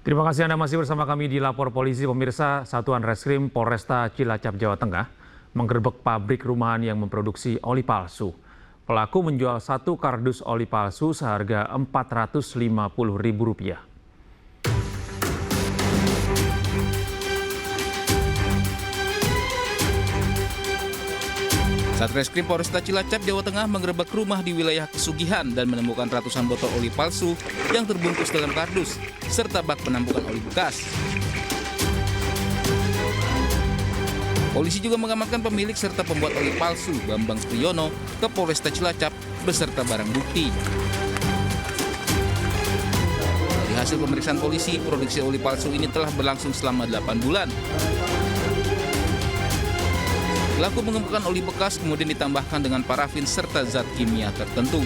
Terima kasih Anda masih bersama kami di Lapor Polisi. Pemirsa, Satuan Reskrim Polresta Cilacap, Jawa Tengah menggerebek pabrik rumahan yang memproduksi oli palsu. Pelaku menjual satu kardus oli palsu seharga Rp450.000. Satreskrim Polresta Cilacap, Jawa Tengah menggerebek rumah di wilayah Pesugihan dan menemukan ratusan botol oli palsu yang terbungkus dalam kardus, serta bak penampungan oli bekas. Polisi juga mengamankan pemilik serta pembuat oli palsu Bambang Priyono ke Polresta Cilacap beserta barang bukti. Dari hasil pemeriksaan polisi, produksi oli palsu ini telah berlangsung selama 8 bulan. Pelaku mengumpulkan oli bekas kemudian ditambahkan dengan parafin serta zat kimia tertentu.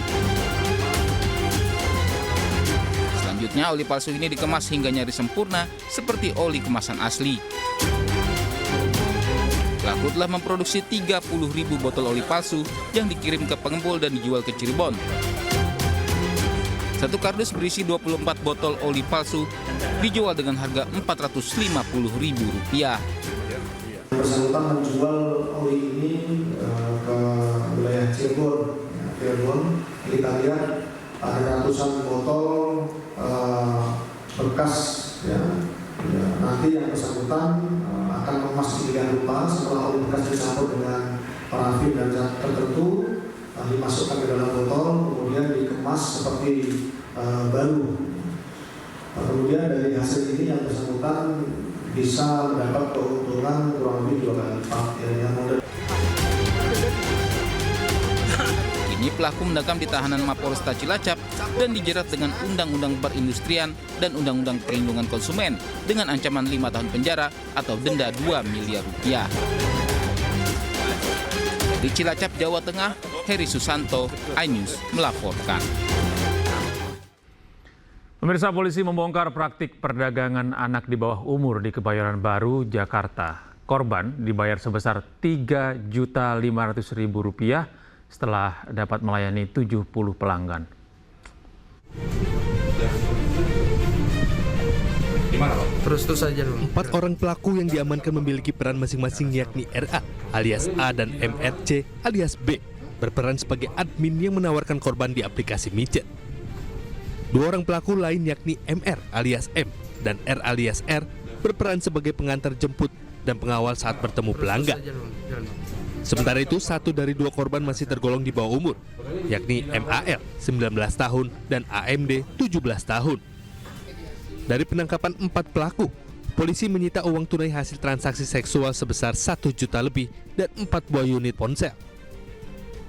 Selanjutnya, oli palsu ini dikemas hingga nyaris sempurna seperti oli kemasan asli. Pelaku telah memproduksi 30.000 botol oli palsu yang dikirim ke pengepul dan dijual ke Cirebon. Satu kardus berisi 24 botol oli palsu dijual dengan harga Rp450.000. Bersangkutan menjual oli ini ke wilayah Cirebon. Kita lihat ada ratusan botol bekas. Nanti yang bersangkutan akan mengemas sedemikian rupa setelah oli bekas dicampur dengan parafin dan zat tertentu, dimasukkan ke dalam botol, kemudian dikemas seperti baru. Kemudian dari hasil ini yang bersangkutan bisa mendapat keuntungan kurang lebih 2 kali lipat. Kini pelaku mendekam di tahanan Mapolresta Cilacap dan dijerat dengan Undang-Undang Perindustrian dan Undang-Undang Perlindungan Konsumen dengan ancaman 5 tahun penjara atau denda Rp2 miliar. Di Cilacap, Jawa Tengah, Heri Susanto, iNews melaporkan. Pemirsa, polisi membongkar praktik perdagangan anak di bawah umur di Kebayoran Baru, Jakarta. Korban dibayar sebesar Rp3.500.000 setelah dapat melayani 70 pelanggan. Terus saja dulu. 4 orang pelaku yang diamankan memiliki peran masing-masing, yakni RA alias A dan MRC alias B, berperan sebagai admin yang menawarkan korban di aplikasi micet. 2 orang pelaku lain, yakni MR alias M dan R alias R, berperan sebagai pengantar jemput dan pengawal saat bertemu pelanggan. Sementara itu, 1 dari 2 korban masih tergolong di bawah umur, yakni MAL 19 tahun dan AMD 17 tahun. Dari penangkapan 4 pelaku, polisi menyita uang tunai hasil transaksi seksual sebesar 1 juta lebih dan 4 buah unit ponsel.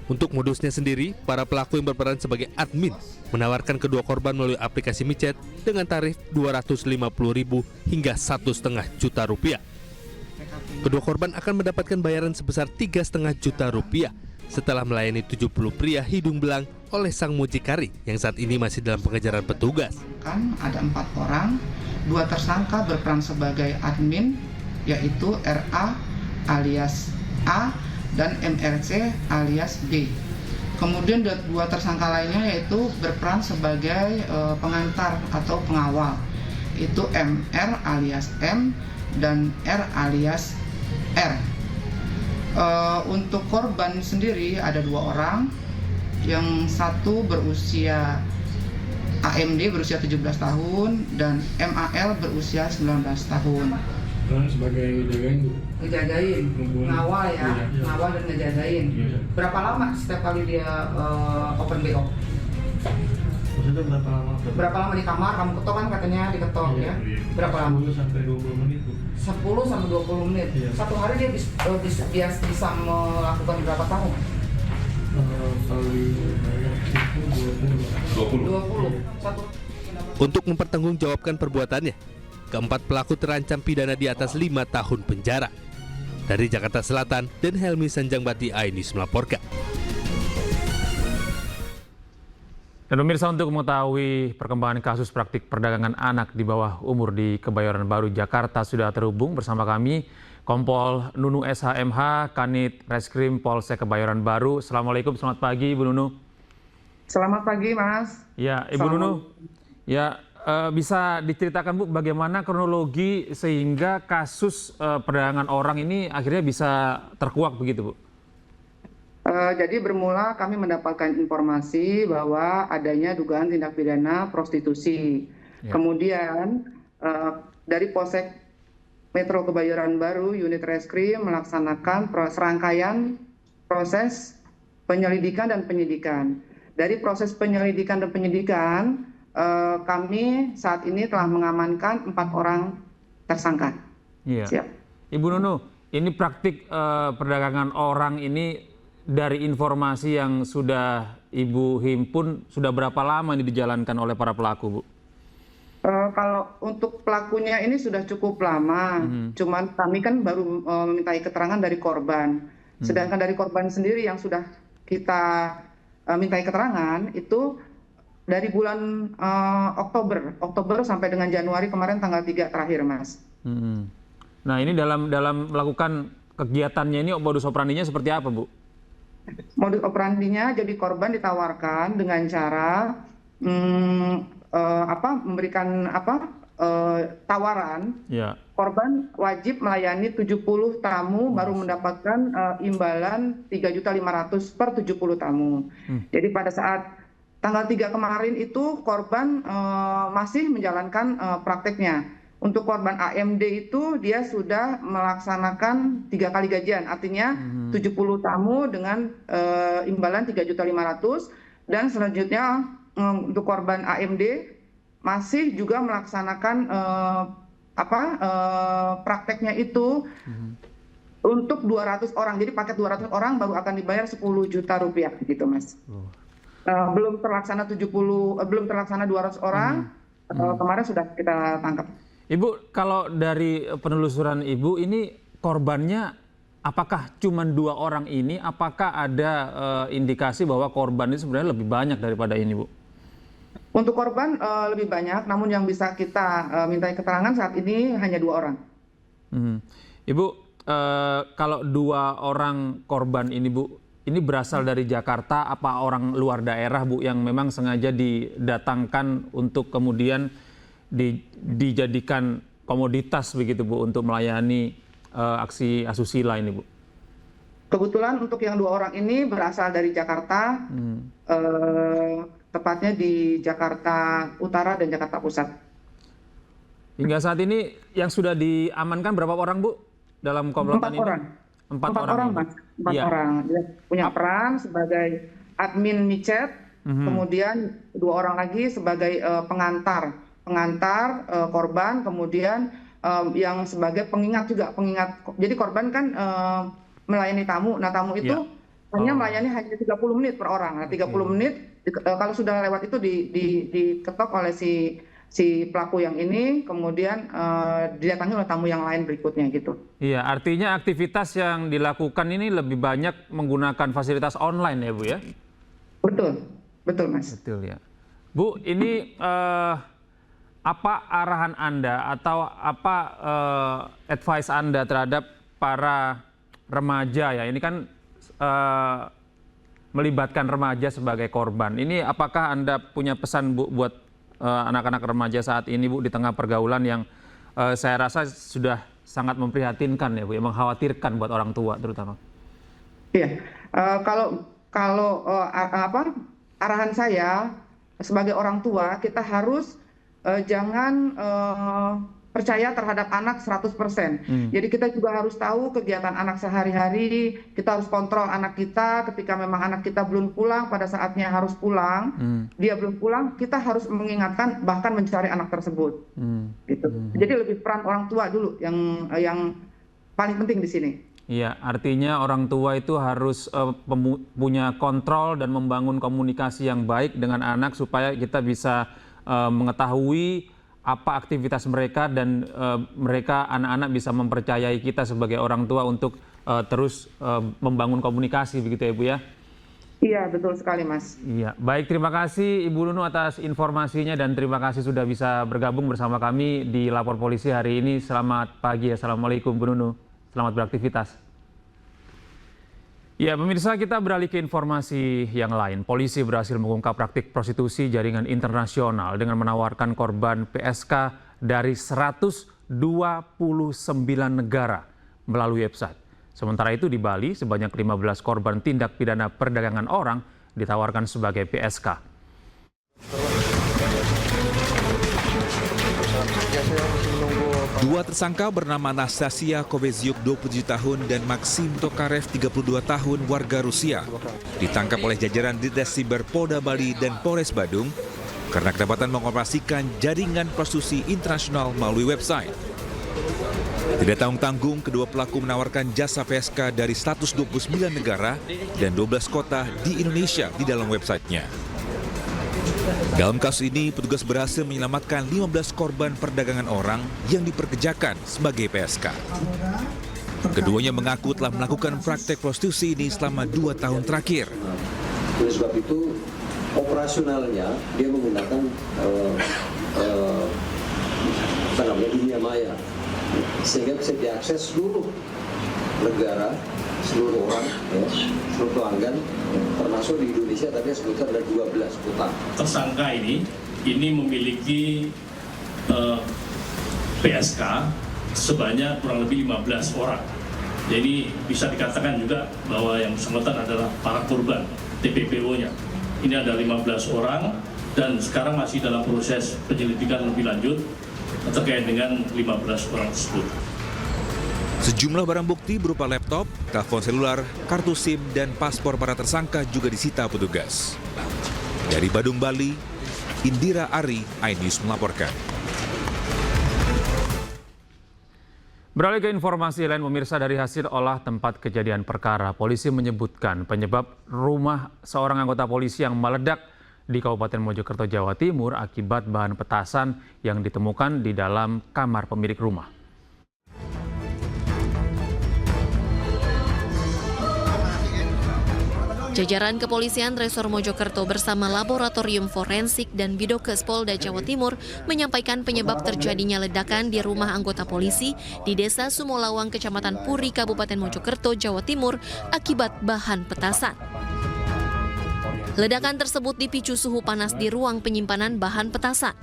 Untuk modusnya sendiri, para pelaku yang berperan sebagai admin menawarkan kedua korban melalui aplikasi micet dengan tarif Rp250.000 hingga Rp1,5 juta. Kedua korban akan mendapatkan bayaran sebesar Rp3,5 juta setelah melayani 70 pria hidung belang oleh sang mucikari yang saat ini masih dalam pengejaran petugas. Ada 4 orang, 2 tersangka berperan sebagai admin, yaitu RA alias A dan MRC alias B. Kemudian 2 tersangka lainnya yaitu berperan sebagai pengantar atau pengawal, itu MR alias M dan R alias R. Untuk korban sendiri ada 2 orang, yang satu berusia AMD berusia 17 tahun dan MAL berusia 19 tahun. Sebagai Ngejagain, ngawal ya, ngawal dan ngejagain. Berapa lama setiap kali dia open BO? Maksudnya berapa lama? Berapa lama di kamar? Kamu ketok kan katanya diketok ya? Berapa lama? 10 sampai 20 menit. 10 sampai 20 menit. Satu hari dia bisa melakukan berapa tahun? Kali 20. Untuk mempertanggungjawabkan perbuatannya, keempat pelaku terancam pidana di atas 5 tahun penjara. Dari Jakarta Selatan, dan Helmi Sanjangbati, iNews melaporkan. Dan pemirsa, untuk mengetahui perkembangan kasus praktik perdagangan anak di bawah umur di Kebayoran Baru, Jakarta, sudah terhubung bersama kami Kompol Nunu SHMH, Kanit Reskrim Polsek Kebayoran Baru. Assalamualaikum, selamat pagi Ibu Nunu. Selamat pagi Mas. Ya, Ibu Nunu. Ya, bisa diceritakan Bu bagaimana kronologi sehingga kasus perdagangan orang ini akhirnya bisa terkuak begitu Bu? Jadi bermula kami mendapatkan informasi bahwa adanya dugaan tindak pidana prostitusi. Ya. Kemudian dari Polsek Metro Kebayoran Baru, unit reskrim melaksanakan serangkaian proses penyelidikan dan penyidikan. Dari proses penyelidikan dan penyidikan, kami saat ini telah mengamankan 4 orang tersangka. Iya. Siap. Ibu Nunu, ini praktik perdagangan orang ini dari informasi yang sudah Ibu himpun, sudah berapa lama ini dijalankan oleh para pelaku, Bu? Kalau untuk pelakunya ini sudah cukup lama, cuman kami kan baru memintai keterangan dari korban. Sedangkan dari korban sendiri yang sudah kita mintai keterangan itu dari bulan Oktober sampai dengan Januari kemarin tanggal 3 terakhir, Mas. Nah ini dalam melakukan kegiatannya ini modus operandinya seperti apa, Bu? Modus operandinya jadi korban ditawarkan dengan cara memberikan tawaran. Ya. Korban wajib melayani 70 tamu baru mendapatkan imbalan 3.500.000 per 70 tamu. Jadi pada saat tanggal 3 kemarin itu korban masih menjalankan prakteknya. Untuk korban AMD itu dia sudah melaksanakan 3 kali gajian, artinya 70 tamu dengan imbalan 3.500.000, dan selanjutnya untuk korban AMD masih juga melaksanakan prakteknya itu untuk 200 orang. Jadi paket 200 orang baru akan dibayar 10 juta rupiah gitu, Mas. Belum terlaksana 200 orang. Kemarin sudah kita tangkap. Ibu, kalau dari penelusuran Ibu ini korbannya apakah cuma 2 orang ini? Apakah ada indikasi bahwa korban ini sebenarnya lebih banyak daripada ini, Bu? Untuk korban lebih banyak, namun yang bisa kita mintai keterangan saat ini hanya 2 orang. Ibu, kalau 2 orang korban ini, Bu, ini berasal dari Jakarta, apa orang luar daerah, Bu, yang memang sengaja didatangkan untuk kemudian dijadikan komoditas begitu, Bu, untuk melayani aksi asusila ini, Bu? Kebetulan untuk yang 2 orang ini berasal dari Jakarta, tepatnya di Jakarta Utara dan Jakarta Pusat. Hingga saat ini yang sudah diamankan berapa orang, Bu, dalam komplotan ini? 4 orang. 4 orang, Mas. 4 ya. orang. Dia punya peran sebagai admin micet, kemudian 2 orang lagi sebagai pengantar korban, kemudian yang sebagai pengingat juga, Jadi korban kan melayani tamu. Nah, tamu itu melayani hanya 30 menit per orang. Nah, 30 menit kalau sudah lewat itu diketok oleh si pelaku yang ini, kemudian didatangi oleh tamu yang lain berikutnya gitu. Iya, artinya aktivitas yang dilakukan ini lebih banyak menggunakan fasilitas online ya, Bu, ya? Betul, Mas. Betul ya. Bu, ini apa arahan Anda atau apa advice Anda terhadap para remaja ya? Ini kan melibatkan remaja sebagai korban. Ini apakah Anda punya pesan, Bu, buat anak-anak remaja saat ini, Bu, di tengah pergaulan yang saya rasa sudah sangat memprihatinkan ya, Bu, yang mengkhawatirkan buat orang tua terutama? Iya, kalau arahan saya sebagai orang tua, kita harus jangan percaya terhadap anak 100%. Jadi kita juga harus tahu kegiatan anak sehari-hari, kita harus kontrol anak kita ketika memang anak kita belum pulang, pada saatnya harus pulang, dia belum pulang, kita harus mengingatkan, bahkan mencari anak tersebut. Gitu. Jadi lebih peran orang tua dulu yang paling penting di sini. Iya, artinya orang tua itu harus punya kontrol dan membangun komunikasi yang baik dengan anak supaya kita bisa mengetahui apa aktivitas mereka dan mereka anak-anak bisa mempercayai kita sebagai orang tua untuk terus membangun komunikasi begitu ya, Bu, ya? Iya, betul sekali, Mas. Iya, baik, terima kasih Ibu Nunu atas informasinya dan terima kasih sudah bisa bergabung bersama kami di Lapor Polisi hari ini. Selamat pagi, Assalamualaikum Bu Nunu. Selamat beraktivitas. Ya, pemirsa, kita beralih ke informasi yang lain. Polisi berhasil mengungkap praktik prostitusi jaringan internasional dengan menawarkan korban PSK dari 129 negara melalui website. Sementara itu di Bali, sebanyak 15 korban tindak pidana perdagangan orang ditawarkan sebagai PSK. Dua tersangka bernama Anastasia Koveziuk 27 tahun dan Maxim Tokarev 32 tahun warga Rusia ditangkap oleh jajaran Ditres Siber Polda Bali dan Polres Badung karena kedapatan mengoperasikan jaringan prostitusi internasional melalui website. Tidak tanggung-tanggung, kedua pelaku menawarkan jasa PSK dari 129 negara dan 12 kota di Indonesia di dalam websitenya. Dalam kasus ini, petugas berhasil menyelamatkan 15 korban perdagangan orang yang diperkerjakan sebagai PSK. Keduanya mengaku telah melakukan praktek prostitusi ini selama 2 tahun terakhir. Oleh sebab itu, operasionalnya dia menggunakan dunia maya, sehingga bisa diakses seluruh negara, seluruh orang, seluruh pelanggan, termasuk di Indonesia, tapi sebutkan ada 12 kota. Tersangka ini memiliki PSK sebanyak kurang lebih 15 orang. Jadi bisa dikatakan juga bahwa yang bersangkutan adalah para korban TPPO-nya. Ini ada 15 orang dan sekarang masih dalam proses penyelidikan lebih lanjut terkait dengan 15 orang tersebut. Sejumlah barang bukti berupa laptop, telepon selular, kartu SIM, dan paspor para tersangka juga disita petugas. Dari Badung, Bali, Indira Ari, iNews melaporkan. Beralih ke informasi lain, pemirsa, dari hasil olah tempat kejadian perkara, polisi menyebutkan penyebab rumah seorang anggota polisi yang meledak di Kabupaten Mojokerto, Jawa Timur akibat bahan petasan yang ditemukan di dalam kamar pemilik rumah. Jajaran Kepolisian Resor Mojokerto bersama Laboratorium Forensik dan Bidokes Polda Jawa Timur menyampaikan penyebab terjadinya ledakan di rumah anggota polisi di Desa Sumolawang, Kecamatan Puri, Kabupaten Mojokerto, Jawa Timur akibat bahan petasan. Ledakan tersebut dipicu suhu panas di ruang penyimpanan bahan petasan.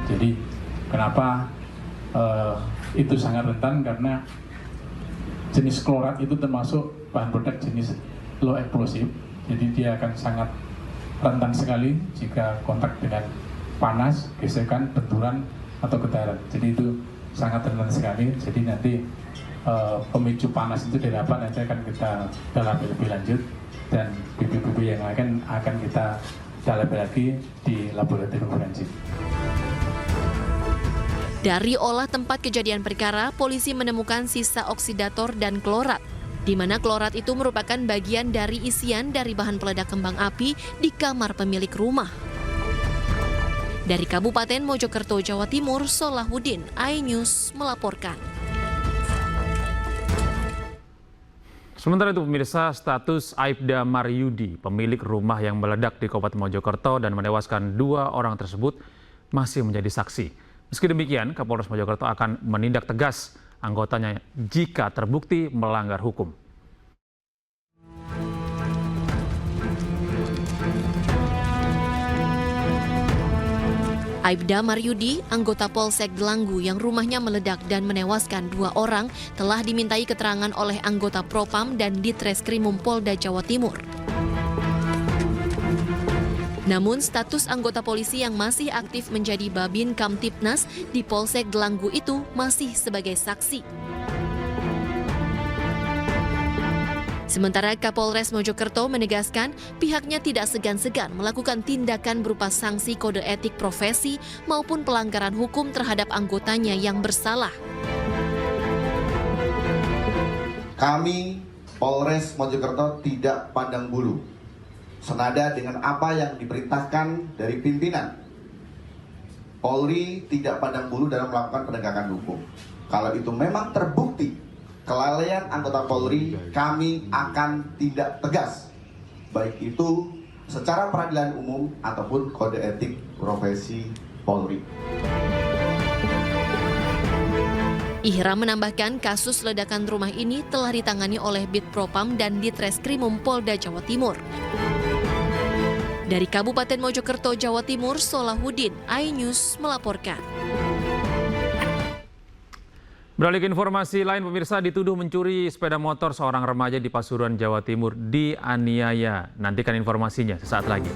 Jadi kenapa itu sangat rentan, karena jenis klorat itu termasuk bahan peledak jenis low eksplosif, jadi dia akan sangat rentan sekali jika kontak dengan panas, gesekan, benturan, atau getaran. Jadi itu sangat rentan sekali. Jadi nanti pemicu panas itu didapat, nanti akan kita dalami lebih lanjut, dan bukti-bukti yang akan kita dalami lagi di laboratorium forensik. Dari olah tempat kejadian perkara, polisi menemukan sisa oksidator dan klorat, di mana klorat itu merupakan bagian dari isian dari bahan peledak kembang api di kamar pemilik rumah. Dari Kabupaten Mojokerto, Jawa Timur, Solahuddin, iNews melaporkan. Sementara itu, pemirsa, status Aibda Maryudi, pemilik rumah yang meledak di Kabupaten Mojokerto dan menewaskan 2 orang tersebut, masih menjadi saksi. Meski demikian, Kapolres Mojokerto akan menindak tegas anggotanya jika terbukti melanggar hukum. Aibda Maryudi, anggota Polsek Delanggu yang rumahnya meledak dan menewaskan 2 orang, telah dimintai keterangan oleh anggota Propam dan Ditreskrimum Polda Jawa Timur. Namun status anggota polisi yang masih aktif menjadi Babin Kamtipnas di Polsek Delanggu itu masih sebagai saksi. Sementara Kapolres Mojokerto menegaskan pihaknya tidak segan-segan melakukan tindakan berupa sanksi kode etik profesi maupun pelanggaran hukum terhadap anggotanya yang bersalah. Kami Polres Mojokerto tidak pandang bulu, senada dengan apa yang diperintahkan dari pimpinan. Polri tidak pandang bulu dalam melakukan penegakan hukum. Kalau itu memang terbukti kelalaian anggota Polri, kami akan tindak tegas, baik itu secara peradilan umum ataupun kode etik profesi Polri. Ihram menambahkan kasus ledakan rumah ini telah ditangani oleh Bitpropam dan Ditreskrimum Polda Jawa Timur. Dari Kabupaten Mojokerto, Jawa Timur, Solahuddin, iNews melaporkan. Beralih ke informasi lain, pemirsa, dituduh mencuri sepeda motor seorang remaja di Pasuruan, Jawa Timur dianiaya. Nantikan informasinya sesaat lagi.